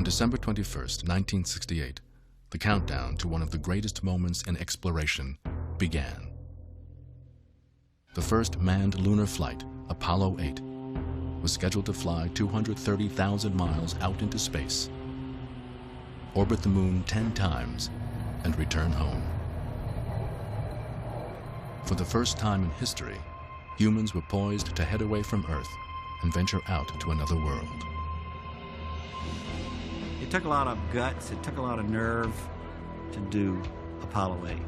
December 21st, 1968, the countdown to one of the greatest moments in exploration began. The first manned lunar flight, Apollo 8, was scheduled to fly 230,000 miles out into space, orbit the moon 10 times, and return home. For the first time in history, humans were poised to head away from Earth and venture out to another world. It took a lot of guts, it took a lot of nerve to do Apollo 8.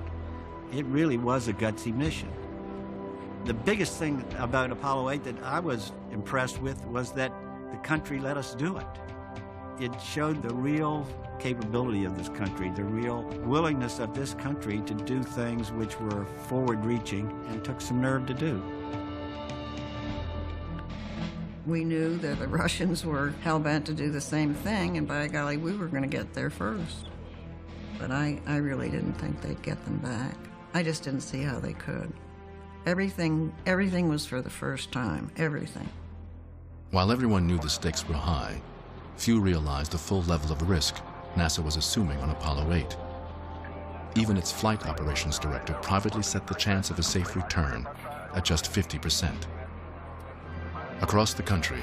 It really was a gutsy mission. The biggest thing about Apollo 8 that I was impressed with was that the country let us do it. It showed the real capability of this country, the real willingness of this country to do things which were forward-reaching and took some nerve to do. We knew that the Russians were hell-bent to do the same thing, and by golly, we were going to get there first. But I really didn't think they'd get them back. I just didn't see how they could. Everything was for the first time, everything. While everyone knew the stakes were high, few realized the full level of risk NASA was assuming on Apollo 8. Even its flight operations director privately set the chance of a safe return at just 50%. Across the country,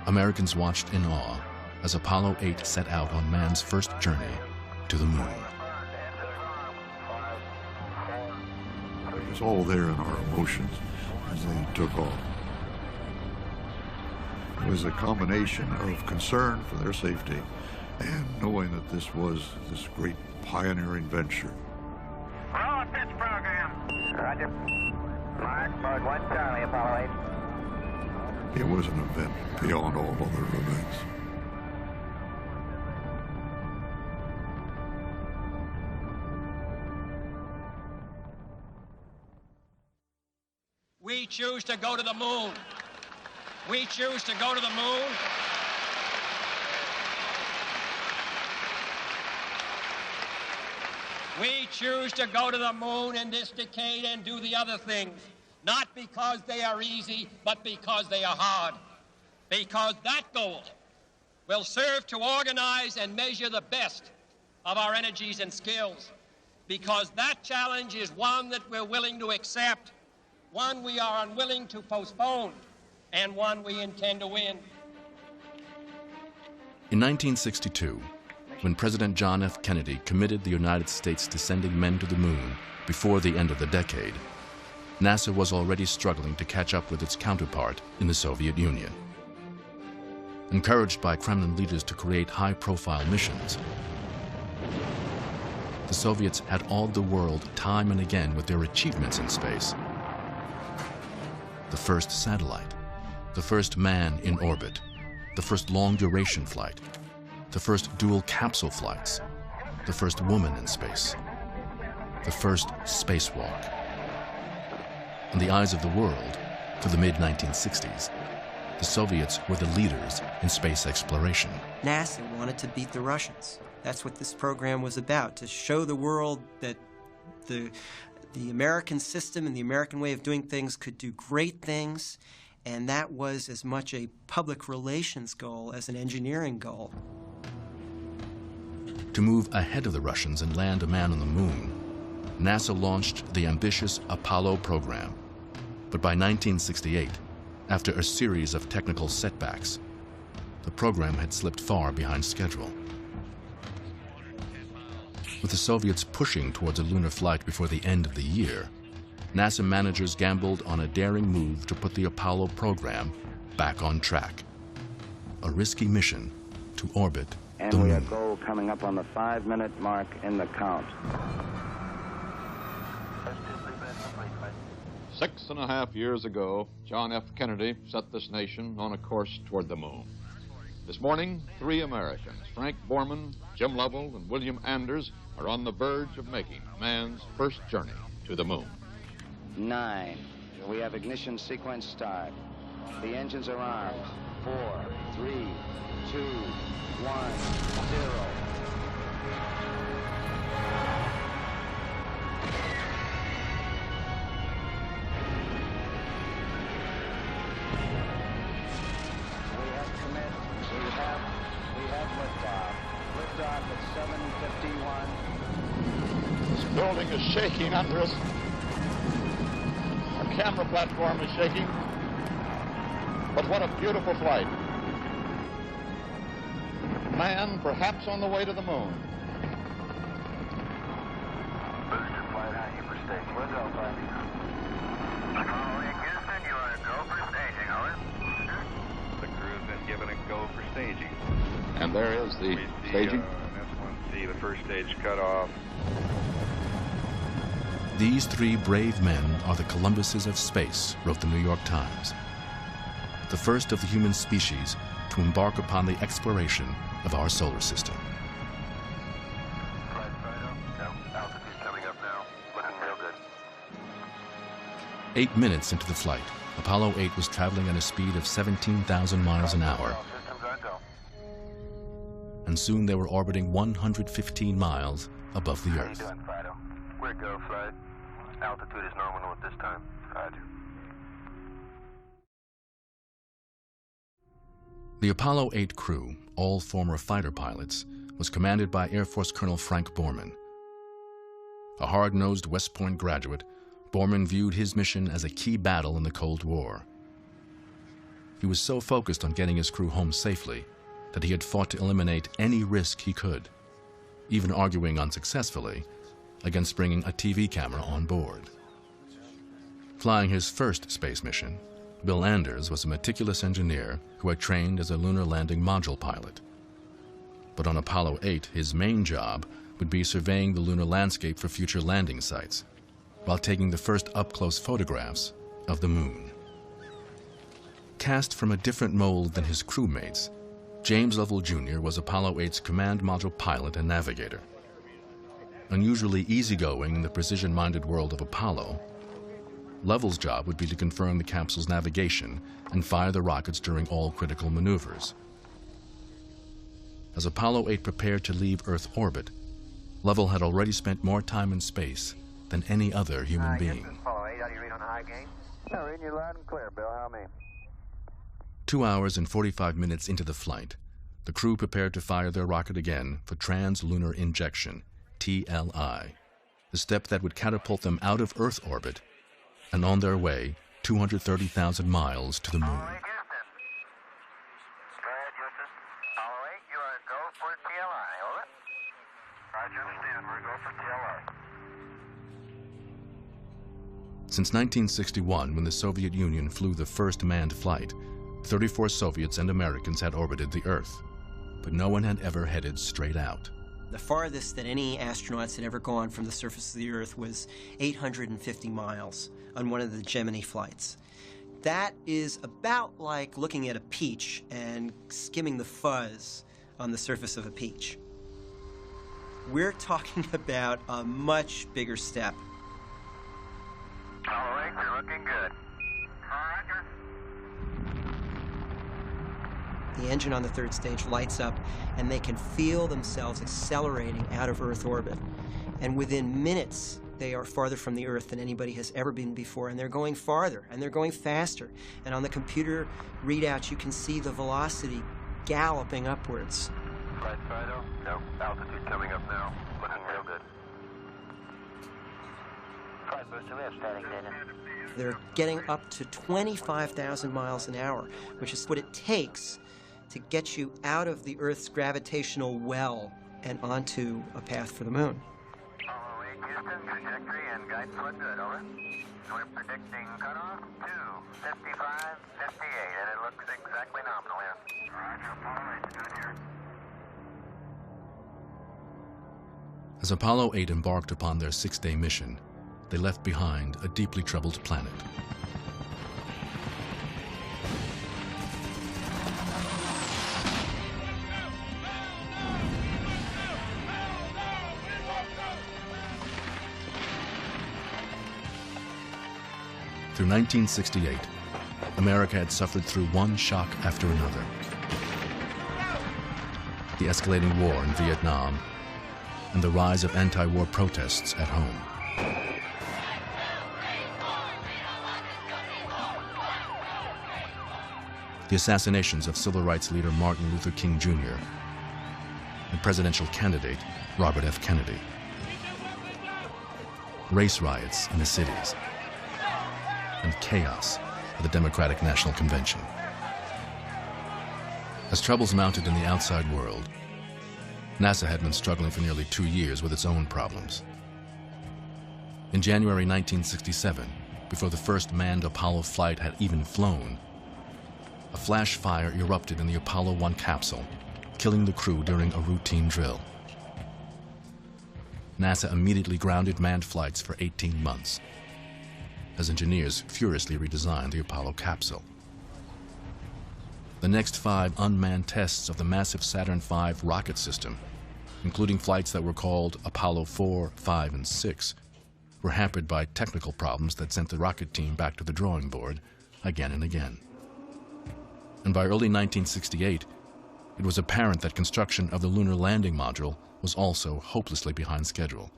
Americans watched in awe as Apollo 8 set out on man's first journey to the moon. It was all there in our emotions as they took off. It was a combination of concern for their safety and knowing that this was this great pioneering venture. Roll a pitch program. Roger. Mark, Bird 1 Charlie, Apollo 8. It was an event beyond all other events. We choose to go to the moon. We choose to go to the moon. We choose to go to the moon in this decade and do the other things, not because they are easy, but because they are hard. Because that goal will serve to organize and measure the best of our energies and skills. Because that challenge is one that we're willing to accept, one we are unwilling to postpone, and one we intend to win. In 1962, when President John F. Kennedy committed the United States to sending men to the moon before the end of the decade, NASA was already struggling to catch up with its counterpart in the Soviet Union. Encouraged by Kremlin leaders to create high-profile missions, the Soviets had awed the world time and again with their achievements in space. The first satellite, the first man in orbit, the first long-duration flight, the first dual capsule flights, the first woman in space, the first spacewalk. In the eyes of the world, for the mid-1960s, the Soviets were the leaders in space exploration. NASA wanted to beat the Russians. That's what this program was about, to show the world that the American system and the American way of doing things could do great things, and that was as much a public relations goal as an engineering goal. To move ahead of the Russians and land a man on the moon, NASA launched the ambitious Apollo program. But by 1968, after a series of technical setbacks, the program had slipped far behind schedule. With the Soviets pushing towards a lunar flight before the end of the year, NASA managers gambled on a daring move to put the Apollo program back on track. A risky mission to orbit and the we moon. have goal coming up on the 5-minute mark in the count. 6.5 years ago, John F. Kennedy set this nation on a course toward the moon. This morning, 3 Americans, Frank Borman, Jim Lovell, and William Anders, are on the verge of making man's first journey to the moon. 9. We have ignition sequence start. The engines are armed. 4, 3, 2, 1, 0. We have liftoff. Liftoff at 7:51. This building is shaking under us. Our camera platform is shaking. But what a beautiful flight. Man, perhaps on the way to the moon. Booster flight out here for staging. We'll go, flight. Apollo 8 Houston, you are a go for staging, over. The crew's been given a go for staging. And there is the staging. S1C, the first stage cut off. These three brave men are the Columbuses of space, wrote the New York Times. The first of the human species to embark upon the exploration of our solar system. Flight Fido, no, altitude coming up now. Looking real good. 8 minutes into the flight, Apollo 8 was traveling at a speed of 17,000 miles an hour. All systems are go. And soon they were orbiting 115 miles above the How you Earth. doing, Fido? We're go, flight. Altitude is nominal at this time. Roger. The Apollo 8 crew, all former fighter pilots, was commanded by Air Force Colonel Frank Borman. A hard-nosed West Point graduate, Borman viewed his mission as a key battle in the Cold War. He was so focused on getting his crew home safely that he had fought to eliminate any risk he could, even arguing unsuccessfully against bringing a TV camera on board. Flying his first space mission, Bill Anders was a meticulous engineer who had trained as a lunar landing module pilot. But on Apollo 8, his main job would be surveying the lunar landscape for future landing sites, while taking the first up-close photographs of the moon. Cast from a different mold than his crewmates, James Lovell Jr. was Apollo 8's command module pilot and navigator. Unusually easygoing in the precision-minded world of Apollo, Lovell's job would be to confirm the capsule's navigation and fire the rockets during all critical maneuvers. As Apollo 8 prepared to leave Earth orbit, Lovell had already spent more time in space than any other human being. Houston, Apollo 8, how do you read on the high gain? No, reading you loud and clear, Bill. How me? 2 hours and 45 minutes into the flight, the crew prepared to fire their rocket again for trans-lunar injection, TLI, the step that would catapult them out of Earth orbit and on their way 230,000 miles to the moon. Apollo 8 Houston. Go ahead, Houston. Apollo 8, you are a go for TLI, over. Roger, understand. We're a go for TLI. Since 1961, when the Soviet Union flew the first manned flight, 34 Soviets and Americans had orbited the Earth, but no one had ever headed straight out. The farthest that any astronauts had ever gone from the surface of the Earth was 850 miles on one of the Gemini flights. That is about like looking at a peach and skimming the fuzz on the surface of a peach. We're talking about a much bigger step. Apollo 8, you're looking good. Roger. The engine on the third stage lights up, and they can feel themselves accelerating out of Earth orbit. And within minutes, they are farther from the Earth than anybody has ever been before, and they're going farther, and they're going faster. And on the computer readout, you can see the velocity galloping upwards. Flight Fido, no, altitude coming up now. Looking real good. Flight Booster, we have static data. They're getting up to 25,000 miles an hour, which is what it takes to get you out of the Earth's gravitational well and onto a path for the moon. Apollo 8 Houston, trajectory and guidance look good, over. We're predicting cutoff 2:55:58, and it looks exactly nominal here. Roger, Apollo 8, good here. As Apollo 8 embarked upon their 6-day mission, they left behind a deeply troubled planet. Through 1968, America had suffered through one shock after another. The escalating war in Vietnam and the rise of anti-war protests at home. The assassinations of civil rights leader Martin Luther King Jr. and presidential candidate Robert F. Kennedy. Race riots in the cities, and chaos at the Democratic National Convention. As troubles mounted in the outside world, NASA had been struggling for nearly 2 years with its own problems. In January 1967, before the first manned Apollo flight had even flown, a flash fire erupted in the Apollo 1 capsule, killing the crew during a routine drill. NASA immediately grounded manned flights for 18 months, as engineers furiously redesigned the Apollo capsule. The next 5 unmanned tests of the massive Saturn V rocket system, including flights that were called Apollo 4, 5, and 6, were hampered by technical problems that sent the rocket team back to the drawing board again and again. And by early 1968, it was apparent that construction of the lunar landing module was also hopelessly behind schedule.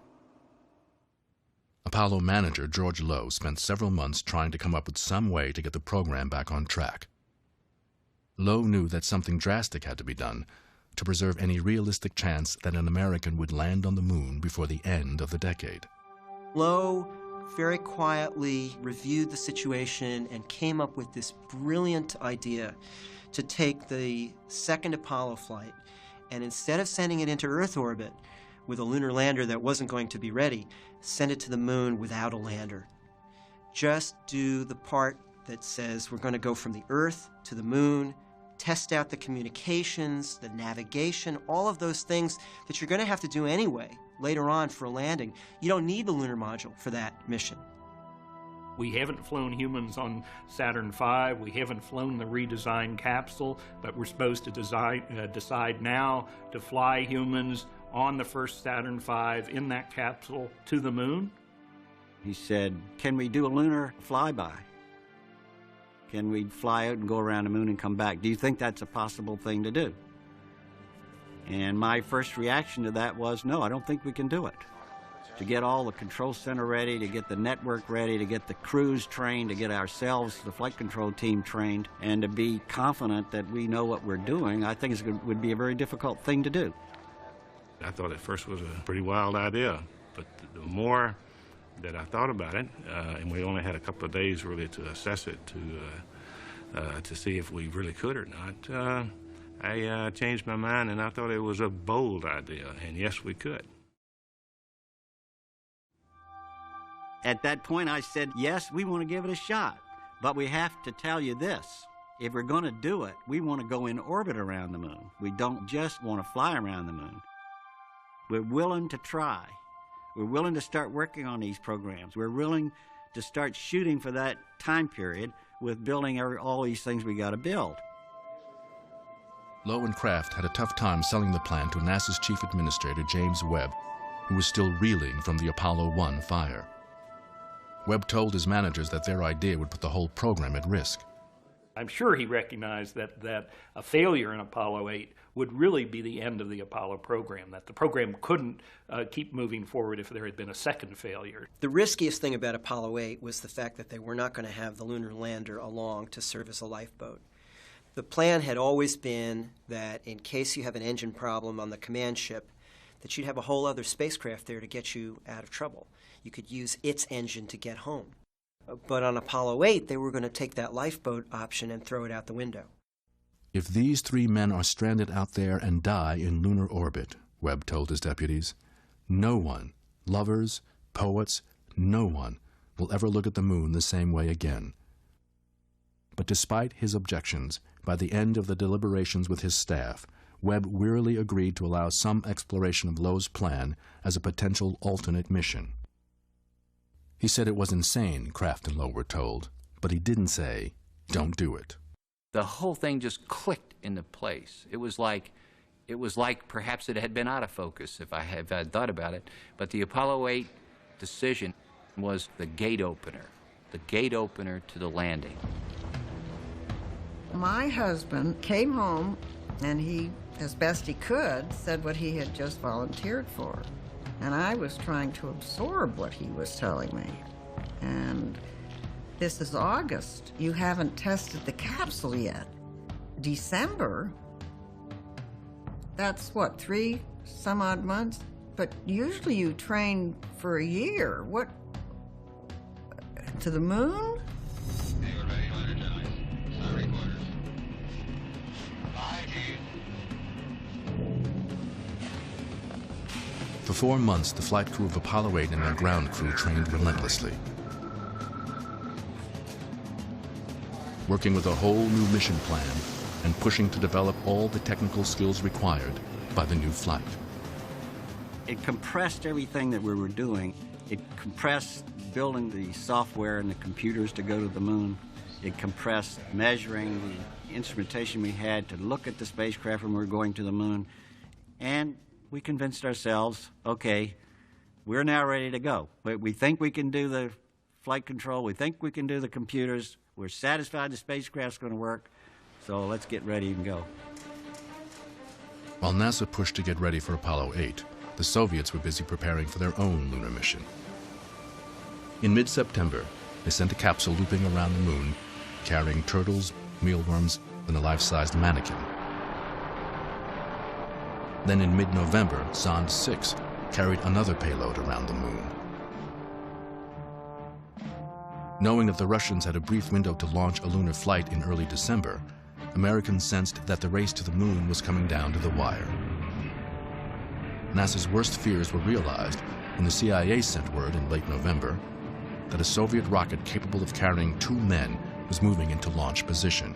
Apollo manager George Low spent several months trying to come up with some way to get the program back on track. Low knew that something drastic had to be done to preserve any realistic chance that an American would land on the moon before the end of the decade. Low very quietly reviewed the situation and came up with this brilliant idea to take the second Apollo flight and instead of sending it into Earth orbit with a lunar lander that wasn't going to be ready, send it to the moon without a lander. Just do the part that says we're going to go from the Earth to the moon, test out the communications, the navigation, all of those things that you're going to have to do anyway later on for a landing. You don't need the lunar module for that mission. We haven't flown humans on Saturn V. We haven't flown the redesigned capsule, but we're supposed to decide now to fly humans on the first Saturn V in that capsule to the moon. He said, can we do a lunar flyby? Can we fly out and go around the moon and come back? Do you think that's a possible thing to do? And my first reaction to that was, no, I don't think we can do it. To get all the control center ready, to get the network ready, to get the crews trained, to get ourselves, the flight control team, trained, and to be confident that we know what we're doing, I think it would be a very difficult thing to do. I thought at first it was a pretty wild idea, but the more that I thought about it, and we only had a couple of days really to assess it, to see if we really could or not, I changed my mind and I thought it was a bold idea, and yes, we could. At that point, I said, yes, we want to give it a shot, but we have to tell you this. If we're going to do it, we want to go in orbit around the moon. We don't just want to fly around the moon. We're willing to try. We're willing to start working on these programs. We're willing to start shooting for that time period with building all these things we got to build. Low and Kraft had a tough time selling the plan to NASA's chief administrator, James Webb, who was still reeling from the Apollo 1 fire. Webb told his managers that their idea would put the whole program at risk. I'm sure he recognized that a failure in Apollo 8 would really be the end of the Apollo program, that the program couldn't keep moving forward if there had been a second failure. The riskiest thing about Apollo 8 was the fact that they were not going to have the lunar lander along to serve as a lifeboat. The plan had always been that in case you have an engine problem on the command ship, that you'd have a whole other spacecraft there to get you out of trouble. You could use its engine to get home. But on Apollo 8, they were going to take that lifeboat option and throw it out the window. If these 3 men are stranded out there and die in lunar orbit, Webb told his deputies, no one, lovers, poets, no one, will ever look at the moon the same way again. But despite his objections, by the end of the deliberations with his staff, Webb wearily agreed to allow some exploration of Low's plan as a potential alternate mission. He said it was insane, Kraft and Low were told, but he didn't say, don't do it. The whole thing just clicked into place. It was like perhaps it had been out of focus if I had thought about it, but the Apollo 8 decision was the gate opener to the landing. My husband came home and he, as best he could, said what he had just volunteered for. And I was trying to absorb what he was telling me. And this is August. You haven't tested the capsule yet. December, That's what, 3 some odd months? But usually you train for a year. What? To the moon? For 4 months, the flight crew of Apollo 8 and their ground crew trained relentlessly, working with a whole new mission plan and pushing to develop all the technical skills required by the new flight. It compressed everything that we were doing. It compressed building the software and the computers to go to the moon. It compressed measuring the instrumentation we had to look at the spacecraft when we were going to the moon. And we convinced ourselves, okay, we're now ready to go. We think we can do the flight control. We think we can do the computers. We're satisfied the spacecraft's going to work. So let's get ready and go. While NASA pushed to get ready for Apollo 8, the Soviets were busy preparing for their own lunar mission. In mid-September, they sent a capsule looping around the moon, carrying turtles, mealworms, and a life-sized mannequin. Then in mid-November, Zond 6 carried another payload around the moon. Knowing that the Russians had a brief window to launch a lunar flight in early December, Americans sensed that the race to the moon was coming down to the wire. NASA's worst fears were realized when the CIA sent word in late November that a Soviet rocket capable of carrying 2 men was moving into launch position.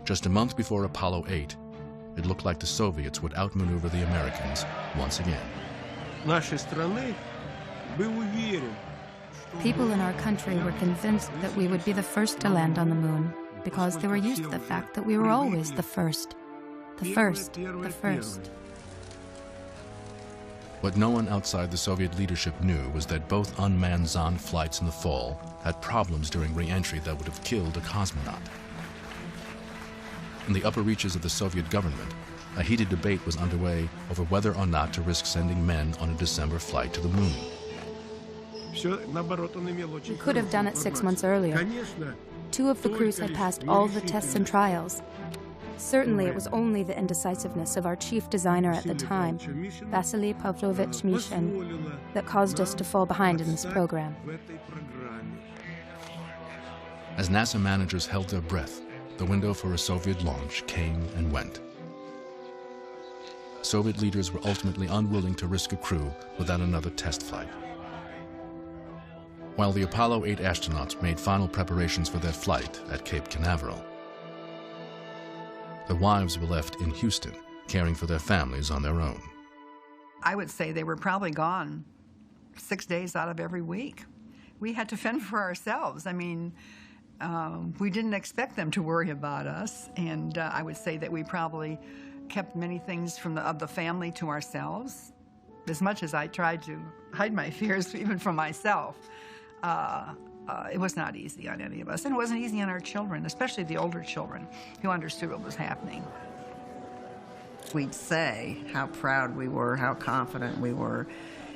Just a month before Apollo 8, it looked like the Soviets would outmaneuver the Americans once again. People in our country were convinced that we would be the first to land on the moon because they were used to the fact that we were always the first. The first, the first. What no one outside the Soviet leadership knew was that both unmanned Zond flights in the fall had problems during re-entry that would have killed a cosmonaut. In the upper reaches of the Soviet government, a heated debate was underway over whether or not to risk sending men on a December flight to the moon. We could have done it 6 months earlier. 2 of the crews had passed all the tests and trials. Certainly it was only the indecisiveness of our chief designer at the time, Vasily Pavlovich Mishin, that caused us to fall behind in this program. As NASA managers held their breath, the window for a Soviet launch came and went. Soviet leaders were ultimately unwilling to risk a crew without another test flight. While the Apollo 8 astronauts made final preparations for their flight at Cape Canaveral, the wives were left in Houston, caring for their families on their own. I would say they were probably gone 6 days out of every week. We had to fend for ourselves. I mean, we didn't expect them to worry about us, and I would say that we probably kept many things of the family to ourselves. As much as I tried to hide my fears, even from myself, it was not easy on any of us, and it wasn't easy on our children, especially the older children who understood what was happening. We'd say how proud we were, how confident we were,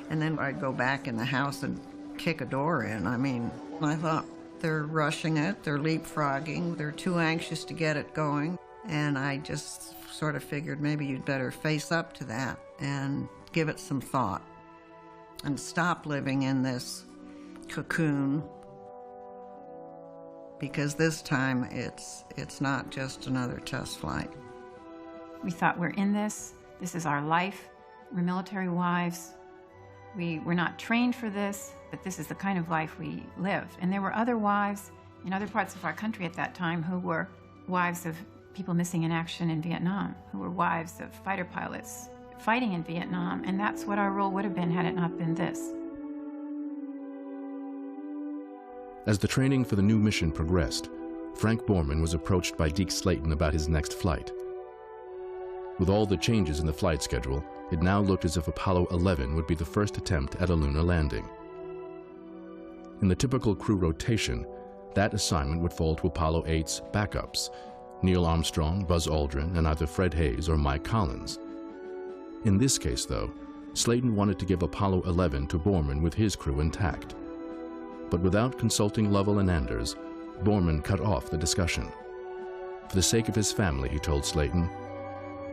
and then I'd go back in the house and kick a door in. I mean, I thought, they're rushing it, they're leapfrogging, they're too anxious to get it going, and I just sort of figured maybe you'd better face up to that and give it some thought and stop living in this cocoon, because this time it's not just another test flight. We thought, we're in this is our life, we're military wives, we're not trained for this, but this is the kind of life we live. And there were other wives in other parts of our country at that time who were wives of people missing in action in Vietnam, who were wives of fighter pilots fighting in Vietnam, and that's what our role would have been had it not been this. As the training for the new mission progressed, Frank Borman was approached by Deke Slayton about his next flight. With all the changes in the flight schedule, it now looked as if Apollo 11 would be the first attempt at a lunar landing. In the typical crew rotation, that assignment would fall to Apollo 8's backups, Neil Armstrong, Buzz Aldrin, and either Fred Hayes or Mike Collins. In this case, though, Slayton wanted to give Apollo 11 to Borman with his crew intact. But without consulting Lovell and Anders, Borman cut off the discussion. For the sake of his family, he told Slayton,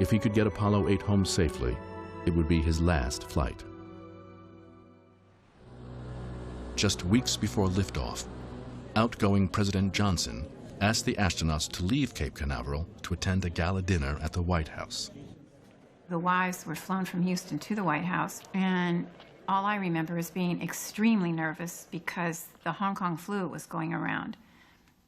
If he could get Apollo 8 home safely, it would be his last flight. Just weeks before liftoff, outgoing President Johnson asked the astronauts to leave Cape Canaveral to attend a gala dinner at the White House. The wives were flown from Houston to the White House, and all I remember is being extremely nervous because the Hong Kong flu was going around.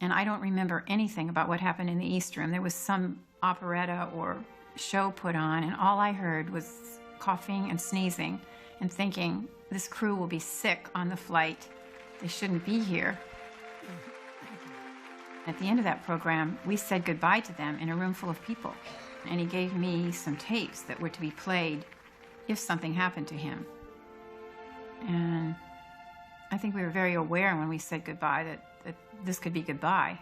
And I don't remember anything about what happened in the East Room. There was some operetta or show put on, and all I heard was coughing and sneezing and thinking, this crew will be sick on the flight. They shouldn't be here. At the end of that program, we said goodbye to them in a room full of people. And he gave me some tapes that were to be played if something happened to him. And I think we were very aware when we said goodbye that this could be goodbye.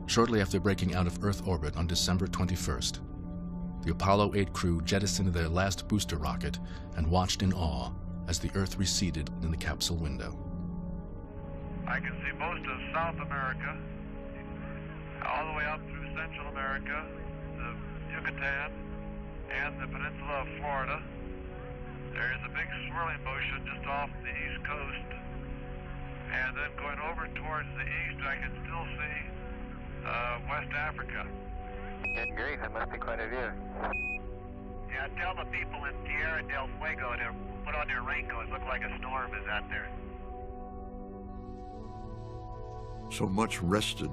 Shortly after breaking out of Earth orbit on December 21st, the Apollo 8 crew jettisoned their last booster rocket and watched in awe as the Earth receded in the capsule window. I can see most of South America, all the way up through Central America, the Yucatan, and the peninsula of Florida. There is a big swirling motion just off the east coast. And then going over towards the east, I can still see West Africa. Good grief, it must be quite a view. Yeah, tell the people in Tierra del Fuego to put on their raincoats. Look like a storm is out there. So much rested,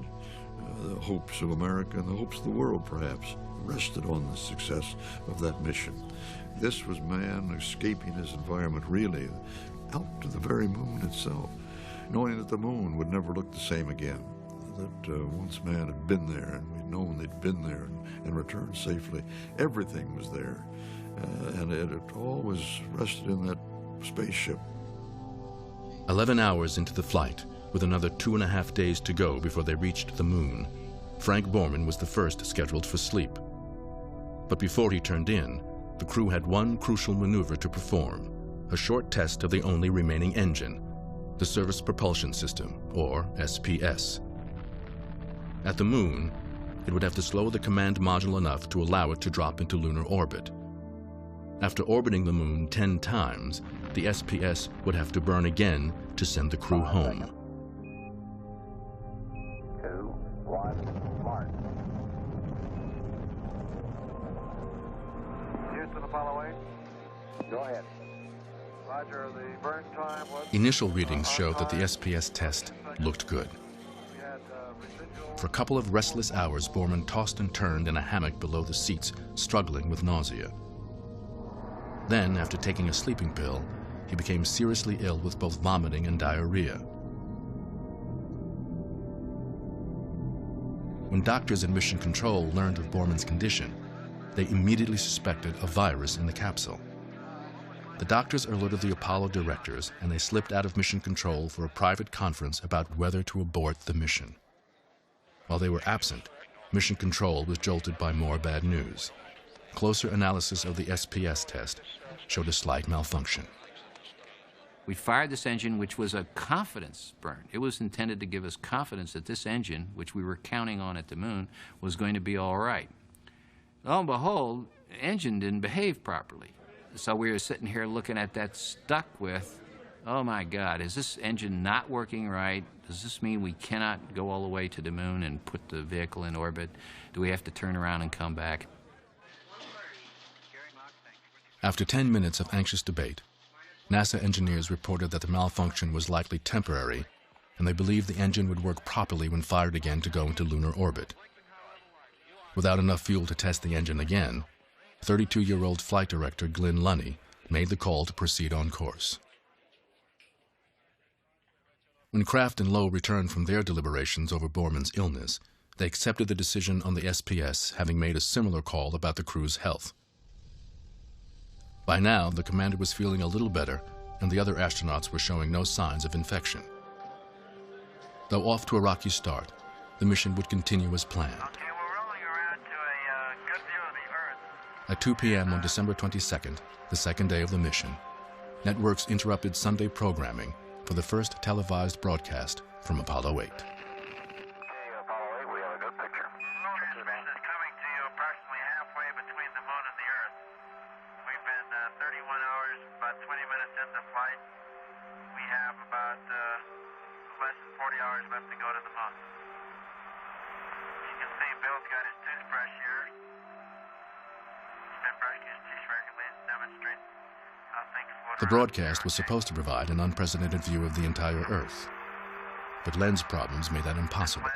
the hopes of America and the hopes of the world, perhaps, rested on the success of that mission. This was man escaping his environment, really, out to the very moon itself, knowing that the moon would never look the same again. That once man had been there, and we'd known they'd been there and returned safely. Everything was there, and it all was rested in that spaceship. 11 hours into the flight, with another 2.5 days to go before they reached the moon, Frank Borman was the first scheduled for sleep. But before he turned in, the crew had one crucial maneuver to perform, a short test of the only remaining engine, the Service Propulsion System, or SPS. At the moon, it would have to slow the command module enough to allow it to drop into lunar orbit. After orbiting the moon 10 times, the SPS would have to burn again to send the crew home. 2, 1, mark. Houston, Apollo 8. Go ahead. Roger, the burn time was... Initial readings showed that the SPS test looked good. For a couple of restless hours, Borman tossed and turned in a hammock below the seats, struggling with nausea. Then, after taking a sleeping pill, he became seriously ill with both vomiting and diarrhea. When doctors in Mission Control learned of Borman's condition, they immediately suspected a virus in the capsule. The doctors alerted the Apollo directors, and they slipped out of Mission Control for a private conference about whether to abort the mission. While they were absent, Mission Control was jolted by more bad news. Closer analysis of the SPS test showed a slight malfunction. We fired this engine, which was a confidence burn. It was intended to give us confidence that this engine, which we were counting on at the moon, was going to be all right. Lo and behold, the engine didn't behave properly. So we were sitting here looking at that, stuck with, oh my God, is this engine not working right? Does this mean we cannot go all the way to the moon and put the vehicle in orbit? Do we have to turn around and come back? After 10 minutes of anxious debate, NASA engineers reported that the malfunction was likely temporary, and they believed the engine would work properly when fired again to go into lunar orbit. Without enough fuel to test the engine again, 32-year-old flight director Glyn Lunny made the call to proceed on course. When Kraft and Lowe returned from their deliberations over Borman's illness, they accepted the decision on the SPS, having made a similar call about the crew's health. By now, the commander was feeling a little better, and the other astronauts were showing no signs of infection. Though off to a rocky start, the mission would continue as planned. Okay, we're rolling around to a good view of the Earth. At 2 p.m. on December 22nd, the second day of the mission, networks interrupted Sunday programming for the first televised broadcast from Apollo 8. The broadcast was supposed to provide an unprecedented view of the entire Earth, but lens problems made that impossible.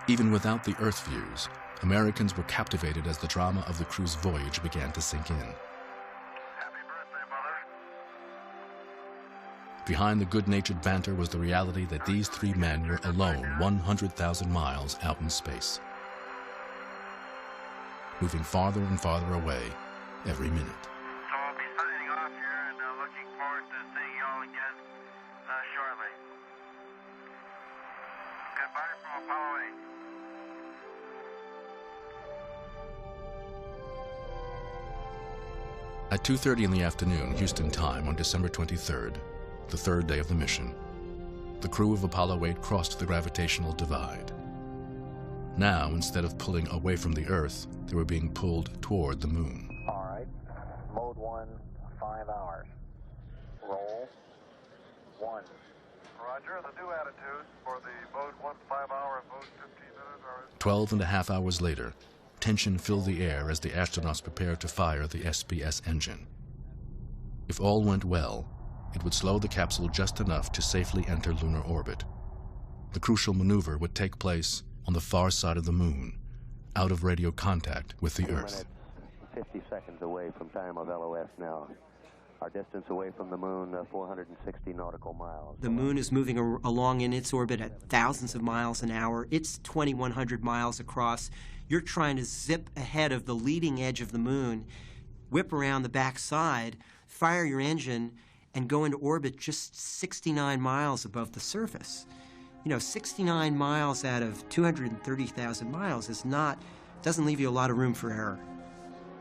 Even without the Earth views, Americans were captivated as the drama of the crew's voyage began to sink in. Behind the good-natured banter was the reality that these three men were alone 100,000 miles out in space, moving farther and farther away every minute. So I'll be signing off here and looking forward to seeing you all again shortly. Goodbye from Apollo 8. At 2:30 in the afternoon, Houston time, on December 23rd, the third day of the mission, the crew of Apollo 8 crossed the gravitational divide. Now, instead of pulling away from the Earth, they were being pulled toward the Moon. All right. Mode 1, 5 hours. Roll. 1. Roger. The new attitude for the mode 1, 5 hour and mode 15 minutes are... 12 and a half hours later, tension filled the air as the astronauts prepared to fire the SPS engine. If all went well, it would slow the capsule just enough to safely enter lunar orbit. The crucial maneuver would take place on the far side of the Moon, out of radio contact with the Earth. 50 seconds away from time of LOS now. Our distance away from the Moon, 460 nautical miles. The Moon is moving along in its orbit at thousands of miles an hour. It's 2,100 miles across. You're trying to zip ahead of the leading edge of the Moon, whip around the back side, fire your engine, and go into orbit just 69 miles above the surface. You know, 69 miles out of 230,000 miles doesn't leave you a lot of room for error.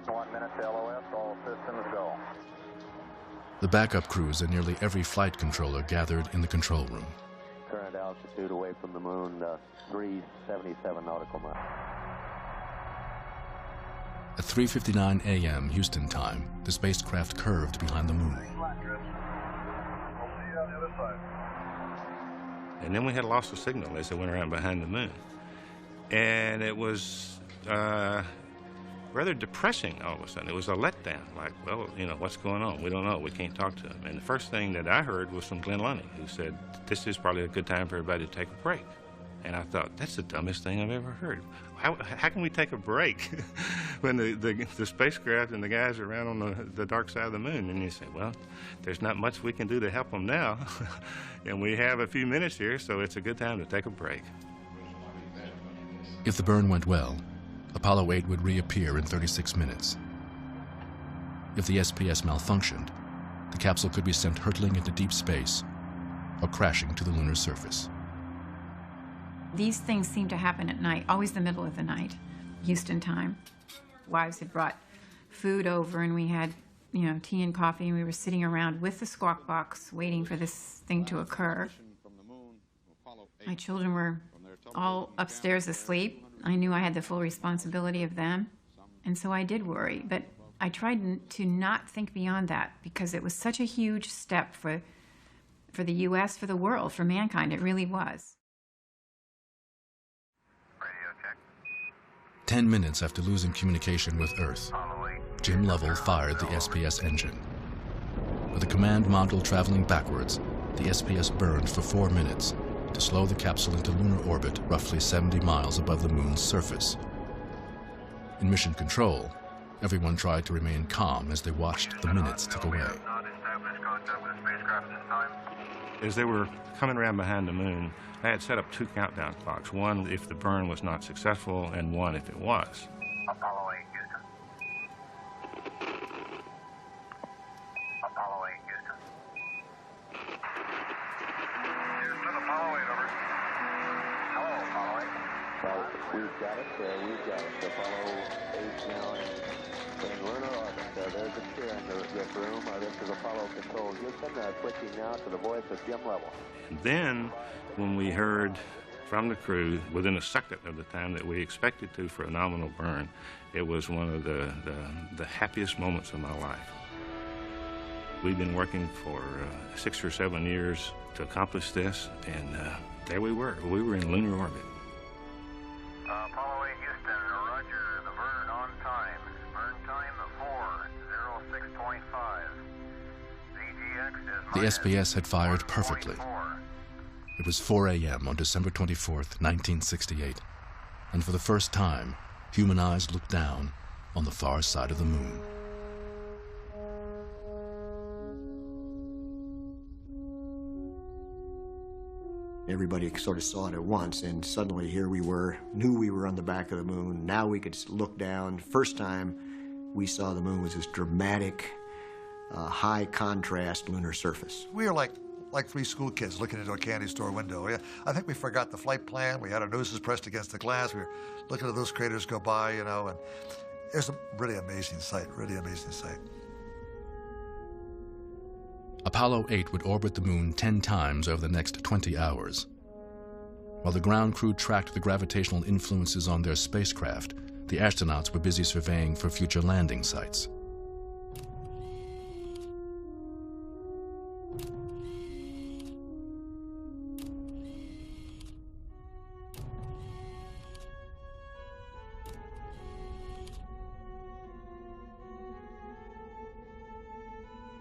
1 minute to LOS, all systems go. The backup crews and nearly every flight controller gathered in the control room. Current altitude away from the Moon, 377 nautical miles. At 3:59 a.m. Houston time, the spacecraft curved behind the Moon. And then we had lost the signal as it went around behind the Moon. And it was rather depressing all of a sudden. It was a letdown, like, well, you know, what's going on? We don't know. We can't talk to him. And the first thing that I heard was from Glenn Lundy, who said, this is probably a good time for everybody to take a break. And I thought, that's the dumbest thing I've ever heard. How can we take a break when the spacecraft and the guys are around on the dark side of the Moon? And you say, well, there's not much we can do to help them now. And we have a few minutes here, so it's a good time to take a break. If the burn went well, Apollo 8 would reappear in 36 minutes. If the SPS malfunctioned, the capsule could be sent hurtling into deep space or crashing to the lunar surface. These things seem to happen at night, always the middle of the night, Houston time. Wives had brought food over and we had, you know, tea and coffee, and we were sitting around with the squawk box waiting for this thing to occur. My children were all upstairs asleep. I knew I had the full responsibility of them, and so I did worry, but I tried to not think beyond that because it was such a huge step for the U.S., for the world, for mankind. It really was. 10 minutes after losing communication with Earth, Jim Lovell fired the SPS engine. With the command module traveling backwards, the SPS burned for 4 minutes to slow the capsule into lunar orbit roughly 70 miles above the Moon's surface. In mission control, everyone tried to remain calm as they watched the minutes tick away. Not established contact with the spacecraft this time. As they were coming around behind the moon, I had set up 2 countdown clocks, one if the burn was not successful and one if it was. Apollo 8, Houston. Apollo 8, Houston. Houston, Apollo 8, over. Hello, Apollo 8. Well, we've got it. Apollo 8 now in lunar orbit. There's a chair in this room. This is Apollo Control. Houston, switching now to the voice of Jim Lovell. And then, when we heard from the crew, within a second of the time that we expected to for a nominal burn, it was one of the happiest moments of my life. We've been working for 6 or 7 years to accomplish this, and there we were. We were in lunar orbit. Apollo 8, Houston, roger. The burn on time. Burn time 4:06.5. ZGX is The SPS had fired perfectly. It was 4 a.m. on December 24th, 1968, and for the first time, human eyes looked down on the far side of the moon. Everybody sort of saw it at once, and suddenly here we were, knew we were on the back of the moon. Now we could look down. First time we saw the moon was this dramatic, high contrast lunar surface. We were like 3 school kids looking into a candy store window. I think we forgot the flight plan. We had our noses pressed against the glass. We were looking at those craters go by, you know, and it was a really amazing sight, really amazing sight. Apollo 8 would orbit the moon 10 times over the next 20 hours. While the ground crew tracked the gravitational influences on their spacecraft, the astronauts were busy surveying for future landing sites.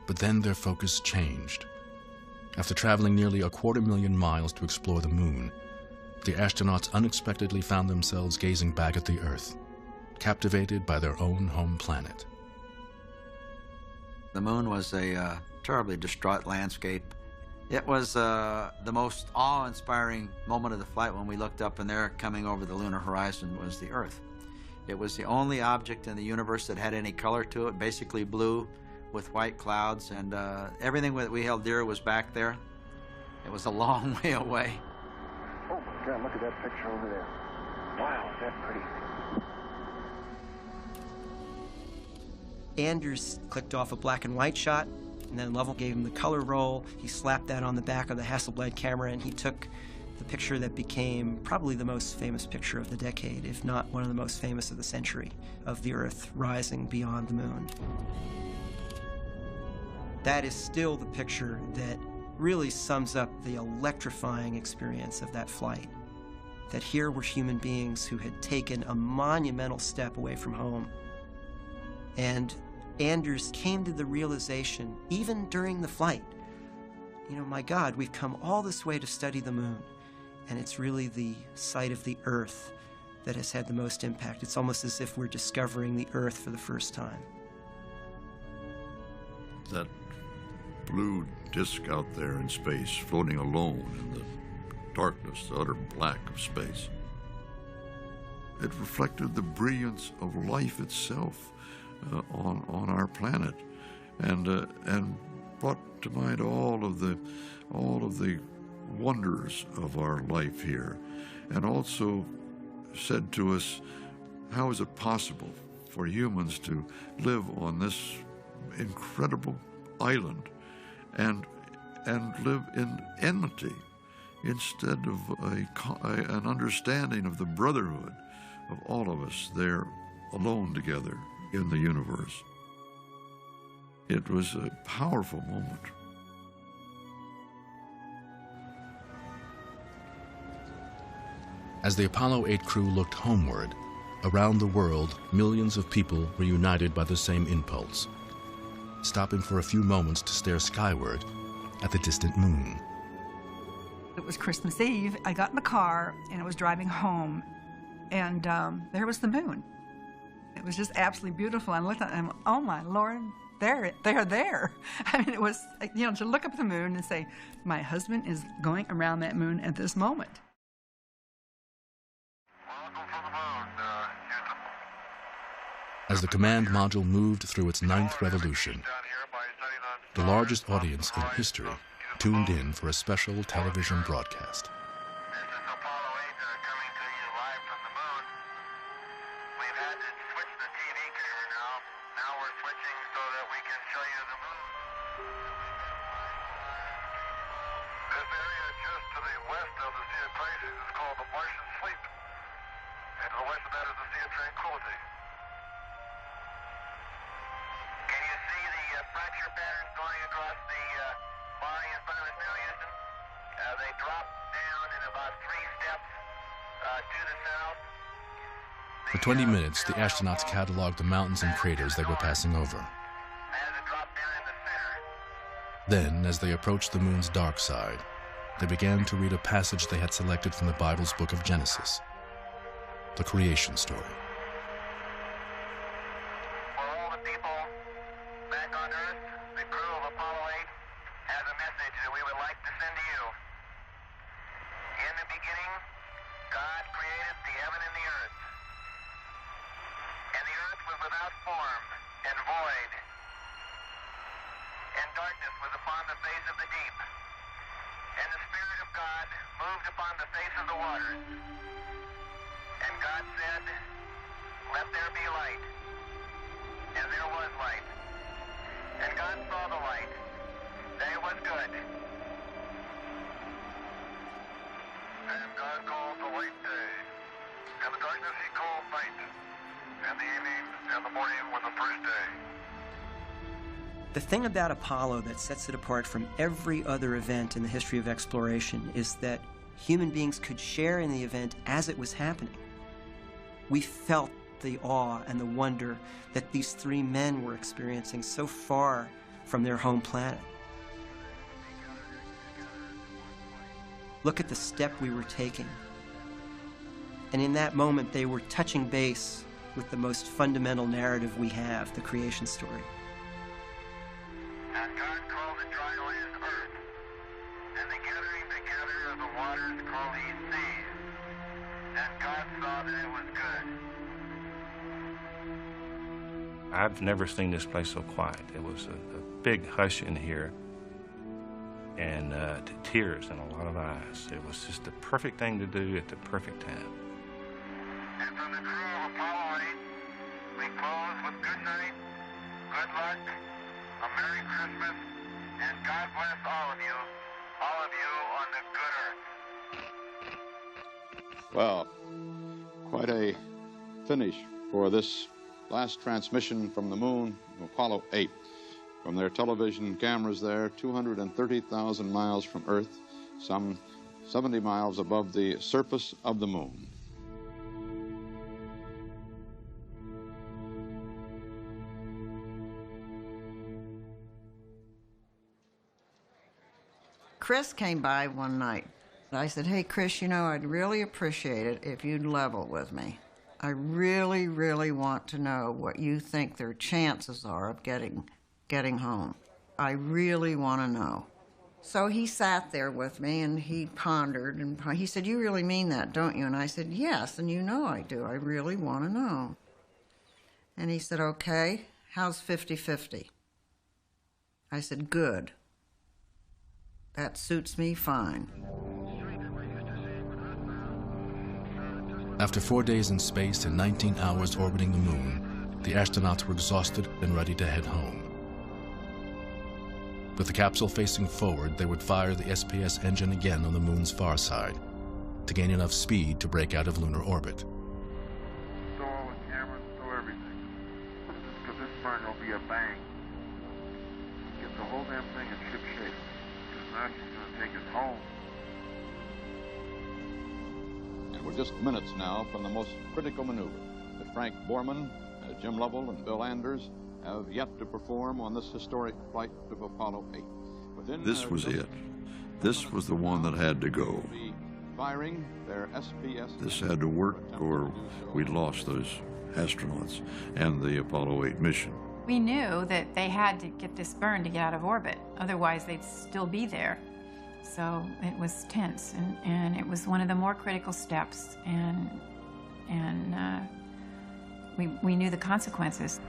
But then their focus changed. After traveling nearly 250,000 miles to explore the moon, the astronauts unexpectedly found themselves gazing back at the Earth, captivated by their own home planet. The moon was a terribly distraught landscape. It was the most awe-inspiring moment of the flight when we looked up, and there, coming over the lunar horizon, was the Earth. It was the only object in the universe that had any color to it, basically blue, with white clouds, and everything that we held dear was back there. It was a long way away. Oh my God, look at that picture over there. Wow, is that pretty. Anders clicked off a black and white shot, and then Lovell gave him the color roll. He slapped that on the back of the Hasselblad camera, and he took the picture that became probably the most famous picture of the decade, if not one of the most famous of the century, of the Earth rising beyond the moon. That is still the picture that really sums up the electrifying experience of that flight. That here were human beings who had taken a monumental step away from home. And Anders came to the realization, even during the flight, you know, my God, we've come all this way to study the moon, and it's really the sight of the Earth that has had the most impact. It's almost as if we're discovering the Earth for the first time. That blue disk out there in space, floating alone in the darkness, the utter black of space. It reflected the brilliance of life itself on our planet, and brought to mind all of the wonders of our life here, and also said to us, how is it possible for humans to live on this incredible island and live in enmity instead of an understanding of the brotherhood of all of us there alone together in the universe. It was a powerful moment. As the Apollo 8 crew looked homeward, around the world, millions of people were united by the same impulse, stopping for a few moments to stare skyward at the distant moon. It was Christmas Eve. I got in the car and I was driving home, and there was the moon. It was just absolutely beautiful. I looked at it and, oh my Lord, they're there. I mean, it was, you know, to look up at the moon and say, my husband is going around that moon at this moment. As the command module moved through its 9th revolution, the largest audience in history tuned in for a special television broadcast. For 20 minutes, the astronauts cataloged the mountains and craters they were passing over. Then, as they approached the moon's dark side, they began to read a passage they had selected from the Bible's book of Genesis, the creation story. For all the people back on Earth, the crew of Apollo 8 has a message that we would like to send to you. In the beginning, God created the heaven and the earth. And the earth was without form and void, and darkness was upon the face of the deep. And the Spirit of God moved upon the face of the waters. And God said, let there be light. And there was light. And God saw the light, that it was good. And God called the light day, and the darkness he called night. And the evening and the morning were the first day. The thing about Apollo that sets it apart from every other event in the history of exploration is that human beings could share in the event as it was happening. We felt the awe and the wonder that these three men were experiencing so far from their home planet. Look at the step we were taking. And in that moment, they were touching base with the most fundamental narrative we have, the creation story. And God called the dry land earth, and the gathering together of the waters called he seas. And God saw that it was good. I've never seen this place so quiet. It was a big hush in here, and tears in a lot of eyes. It was just the perfect thing to do at the perfect time. And from the crew of Apollo 8, we close with good night, good luck, a Merry Christmas, and God bless all of you on the good earth. Well, quite a finish for this last transmission from the moon, Apollo 8. From their television cameras there, 230,000 miles from Earth, some 70 miles above the surface of the moon. Chris came by one night. I said, hey, Chris, you know, I'd really appreciate it if you'd level with me. I really, really want to know what you think their chances are of getting home. I really want to know. So he sat there with me, and he pondered, and he said, you really mean that, don't you? And I said, yes, and you know I do. I really want to know. And he said, okay, how's 50-50? I said, good. That suits me fine. After 4 days in space and 19 hours orbiting the moon, the astronauts were exhausted and ready to head home. With the capsule facing forward, they would fire the SPS engine again on the moon's far side to gain enough speed to break out of lunar orbit. Stow all the cameras, stow everything. Because this burn will be a bang. Get the whole damn thing in ship shape. Because now she's going to take us home. And we're just minutes now from the most critical maneuver that Frank Borman, Jim Lovell, and Bill Anders have yet to perform on this historic flight of Apollo 8. This was it. This was the one that had to go. Firing their SPS. This had to work, or we'd lost those astronauts and the Apollo 8 mission. We knew that they had to get this burn to get out of orbit, otherwise they'd still be there. So it was tense, and it was one of the more critical steps, and we knew the consequences.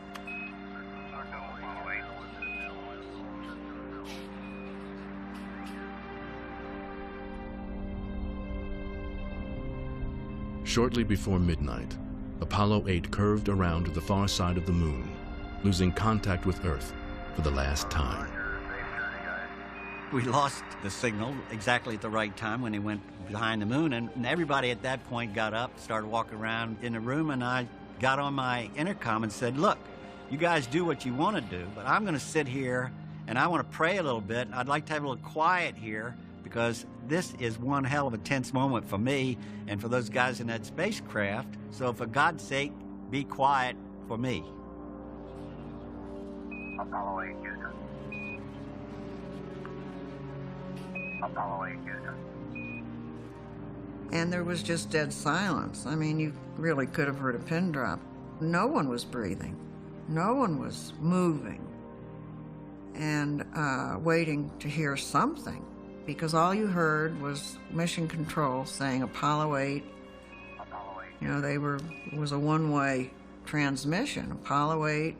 Shortly before midnight, Apollo 8 curved around to the far side of the moon, losing contact with Earth for the last time. We lost the signal exactly at the right time when he went behind the moon, and everybody at that point got up, started walking around in the room, and I got on my intercom and said, look, you guys do what you want to do, but I'm going to sit here and I want to pray a little bit. I'd like to have a little quiet here because this is one hell of a tense moment for me and for those guys in that spacecraft. So for God's sake, be quiet for me. Apollo 8, Houston. Apollo 8, Houston. And there was just dead silence. I mean, you really could have heard a pin drop. No one was breathing. No one was moving and waiting to hear something, because all you heard was Mission Control saying Apollo 8. You know, it was a one-way transmission. Apollo 8,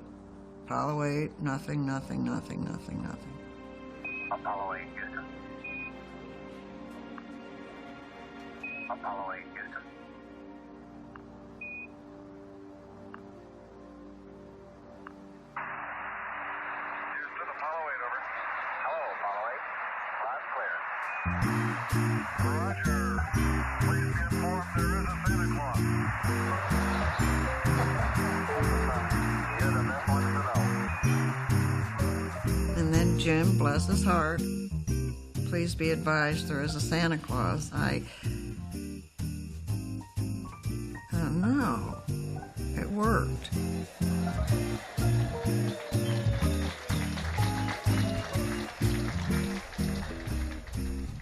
nothing, nothing, nothing, nothing, nothing. Apollo 8, Houston. Apollo 8, Houston. Houston, Apollo 8, over. Hello, Apollo 8. Loud clear. Roger. Please be informed there is a Santa Claus. And then Jim, bless his heart, please be advised there is a Santa Claus. No, it worked.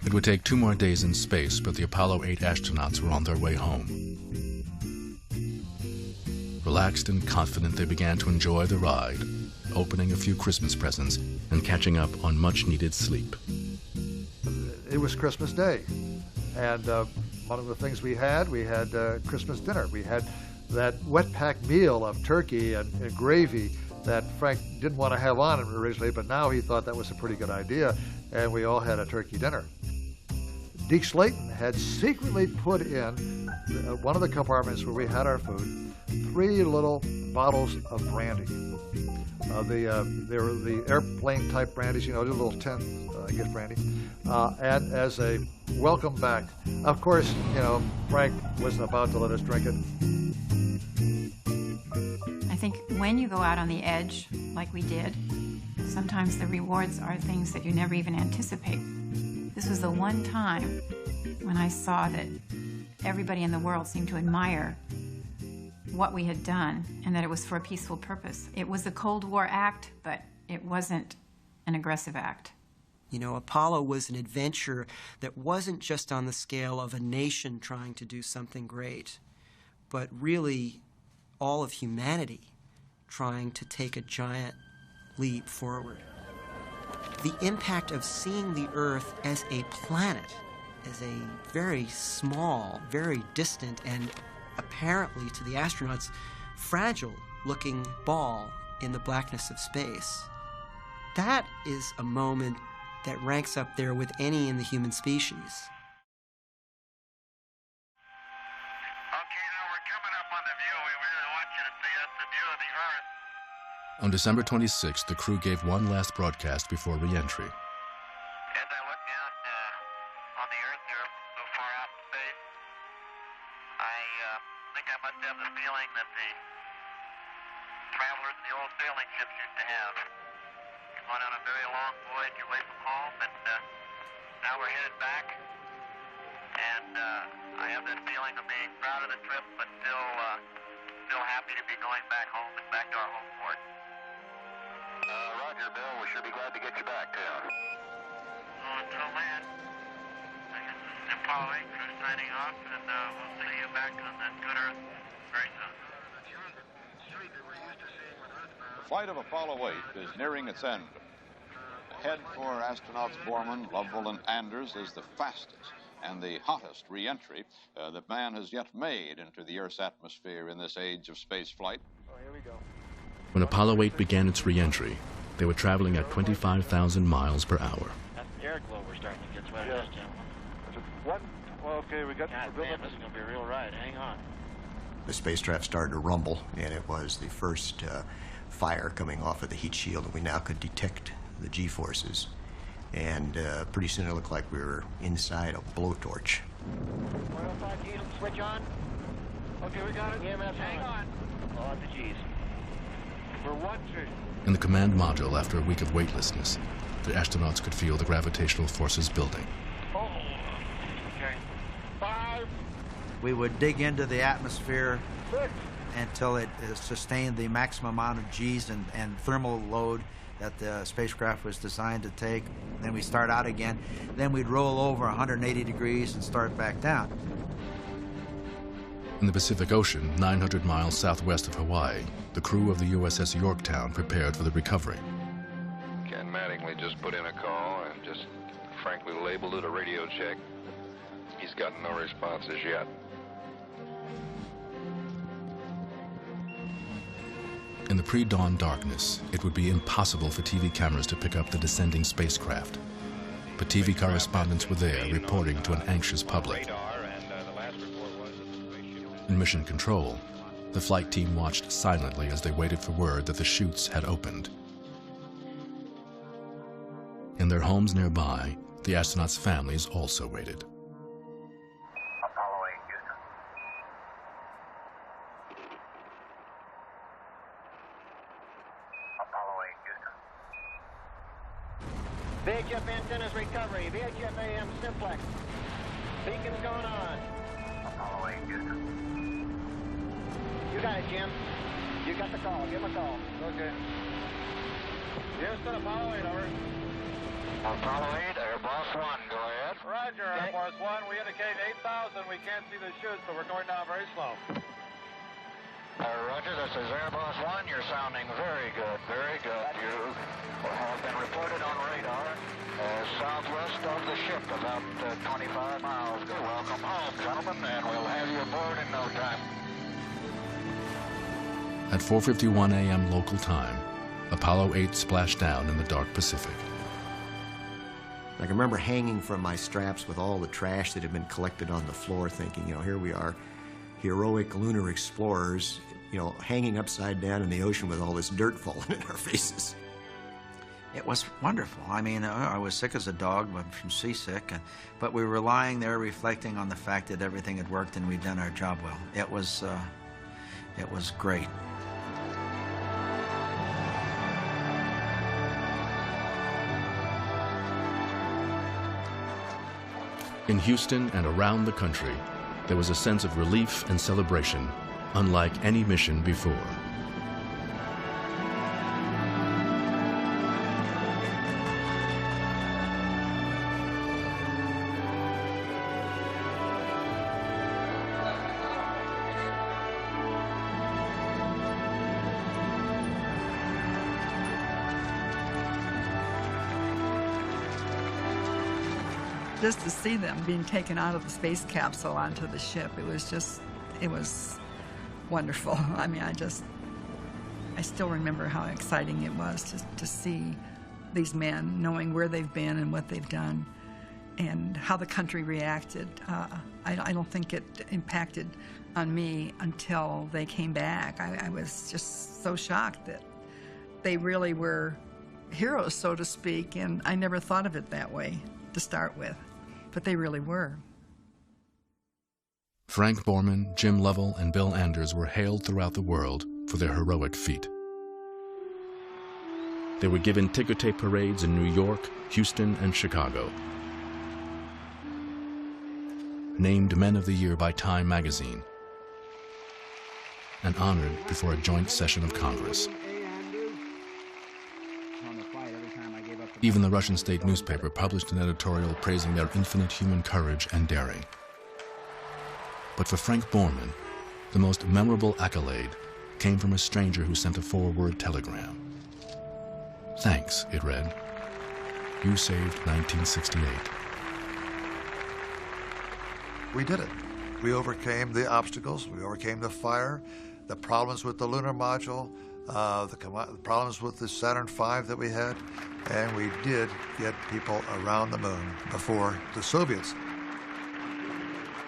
It would take 2 more days in space, but the Apollo 8 astronauts were on their way home. Relaxed and confident, they began to enjoy the ride, opening a few Christmas presents and catching up on much-needed sleep. It was Christmas Day, and one of the things we had Christmas dinner. We had that wet-packed meal of turkey and gravy that Frank didn't want to have on it originally, but now he thought that was a pretty good idea, and we all had a turkey dinner. Deke Slayton had secretly put in one of the compartments where we had our food 3 little bottles of brandy. They were the airplane type brandies, you know, the little tin, I guess, brandy. And as a welcome back, of course, you know, Frank wasn't about to let us drink it. I think when you go out on the edge, like we did, sometimes the rewards are things that you never even anticipate. This was the one time when I saw that everybody in the world seemed to admire what we had done and that it was for a peaceful purpose. It was a Cold War act, but it wasn't an aggressive act. You know, Apollo was an adventure that wasn't just on the scale of a nation trying to do something great, but really all of humanity trying to take a giant leap forward. The impact of seeing the Earth as a planet, as a very small, very distant, and apparently to the astronauts, fragile-looking ball in the blackness of space. That is a moment that ranks up there with any in the human species. Okay, now we're coming up on the view. We really want you to see us, the view of the Earth. On December 26th, the crew gave one last broadcast before re-entry. As I look down on the Earth here, so far out in space, I think I must have the feeling that the travelers in the old sailing ships used to have. Going on a very long voyage away from home, and now we're headed back. And I have that feeling of being proud of the trip, but still happy to be going back home and back to our home port. Roger, Bill. We sure be glad to get you back, too. Well, until then, I guess this is Apollo 8 crew signing off, and we'll see you back on that good Earth very soon. flight of Apollo 8 is nearing its end. Ahead for astronauts Borman, Lovell, and Anders is the fastest and the hottest re-entry that man has yet made into the Earth's atmosphere in this age of space flight. Oh, here we go. When Apollo 8 began its re-entry, they were traveling at 25,000 miles per hour. That's the air glow we're starting to get sweaty, gentlemen. What? Well, okay, we got... God damn, this is going to be a real ride. Hang on. The spacecraft started to rumble, and it was the first fire coming off of the heat shield, and we now could detect the G-forces. And pretty soon it looked like we were inside a blowtorch. 105 G's, switch on. Okay, we got it. EMF, hang on. Oh, the G's. We're 1 G. In the command module, after a week of weightlessness, the astronauts could feel the gravitational forces building. Oh, okay. 5. We would dig into the atmosphere 6. until it sustained the maximum amount of G's and thermal load that the spacecraft was designed to take. Then we start out again. Then we'd roll over 180 degrees and start back down. In the Pacific Ocean, 900 miles southwest of Hawaii, the crew of the USS Yorktown prepared for the recovery. Ken Mattingly just put in a call and just frankly labeled it a radio check. He's gotten no responses yet. In the pre-dawn darkness, it would be impossible for TV cameras to pick up the descending spacecraft. But TV correspondents were there reporting to an anxious public. In Mission Control, the flight team watched silently as they waited for word that the chutes had opened. In their homes nearby, the astronauts' families also waited. Apollo 8, Houston. Apollo 8, Houston. VHF antennas recovery. VHF AM simplex. Beacon's going on. Apollo 8, Houston. You got it, Jim. You got the call. Give him a call. Okay. Houston, Apollo 8, over. Apollo 8, Air Boss 1, go ahead. Roger, Air Force 1. We indicate 8,000. We can't see the chutes, but we're going down very slow. Roger, this is Air Boss 1. You're sounding very good, very good. You have been reported on radar southwest of the ship, about 25 miles. Welcome home, gentlemen, and we'll have you aboard in no time. At 4:51 a.m. local time, Apollo 8 splashed down in the dark Pacific. I can remember hanging from my straps with all the trash that had been collected on the floor, thinking, you know, here we are, heroic lunar explorers, you know, hanging upside down in the ocean with all this dirt falling in our faces. It was wonderful. I mean, I was sick as a dog from seasick, but we were lying there reflecting on the fact that everything had worked and we'd done our job well. It was great. In Houston and around the country, there was a sense of relief and celebration unlike any mission before. Just to see them being taken out of the space capsule onto the ship, it was wonderful. I mean, I still remember how exciting it was to see these men, knowing where they've been and what they've done, and how the country reacted. I don't think it impacted on me until they came back. I was just so shocked that they really were heroes, so to speak, and I never thought of it that way to start with. But they really were. Frank Borman, Jim Lovell, and Bill Anders were hailed throughout the world for their heroic feat. They were given ticker tape parades in New York, Houston, and Chicago. Named Men of the Year by Time magazine, and honored before a joint session of Congress. Even the Russian state newspaper published an editorial praising their infinite human courage and daring. But for Frank Borman, the most memorable accolade came from a stranger who sent a 4-word telegram. Thanks, it read. You saved 1968. We did it. We overcame the obstacles. We overcame the fire, the problems with the lunar module, the problems with the Saturn V that we had, and we did get people around the moon before the Soviets.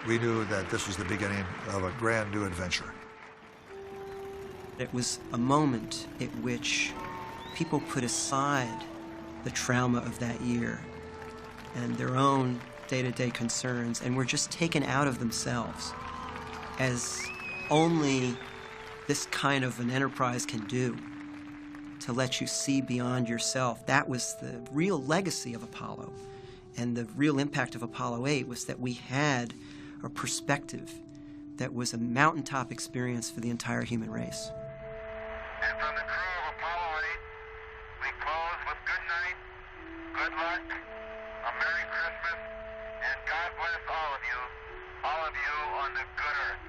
We knew that this was the beginning of a brand new adventure. It was a moment at which people put aside the trauma of that year and their own day-to-day concerns and were just taken out of themselves, as only this kind of an enterprise can do, to let you see beyond yourself. That was the real legacy of Apollo. And the real impact of Apollo 8 was that we had a perspective that was a mountaintop experience for the entire human race. And from the crew of Apollo 8, we close with good night, good luck, a Merry Christmas, and God bless all of you on the good Earth.